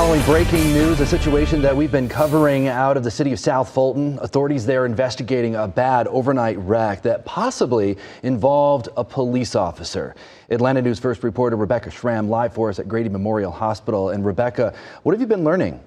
Following breaking news, a situation that we've been covering out of the city of South Fulton. Authorities there investigating a bad overnight wreck that possibly involved a police officer. Atlanta News First reporter Rebecca Schramm live for us at Grady Memorial Hospital. And Rebecca, what have you been learning?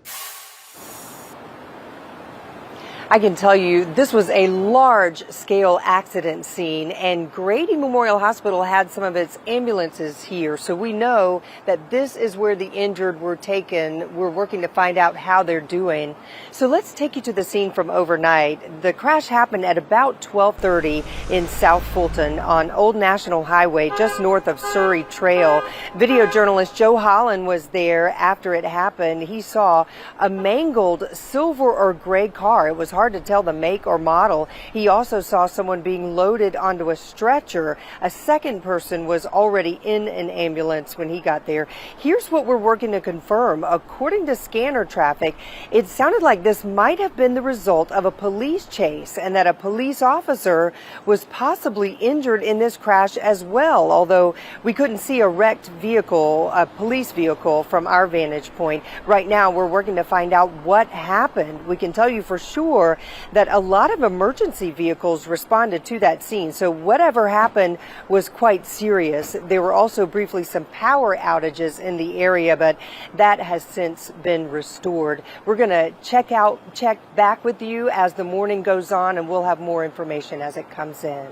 I can tell you this was a large-scale accident scene, and Grady Memorial Hospital had some of its ambulances here, so we know that this is where the injured were taken. We're working to find out how they're doing. So let's take you to the scene from overnight. The crash happened at about 12:30 in South Fulton on Old National Highway, just north of Surrey Trail. Video journalist Joe Holland was there after it happened. He saw a mangled silver or gray car. It was hard to tell the make or model. He also saw someone being loaded onto a stretcher. A second person was already in an ambulance when he got there. Here's what we're working to confirm. According to scanner traffic, it sounded like this might have been the result of a police chase and that a police officer was possibly injured in this crash as well, although we couldn't see a wrecked vehicle, a police vehicle, from our vantage point. Right now, we're working to find out what happened. We can tell you for sure that a lot of emergency vehicles responded to that scene. So whatever happened was quite serious. There were also briefly some power outages in the area, but that has since been restored. We're going to check back with you as the morning goes on, and we'll have more information as it comes in.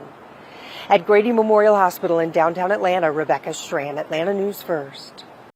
At Grady Memorial Hospital in downtown Atlanta, Rebecca Schramm, Atlanta News First.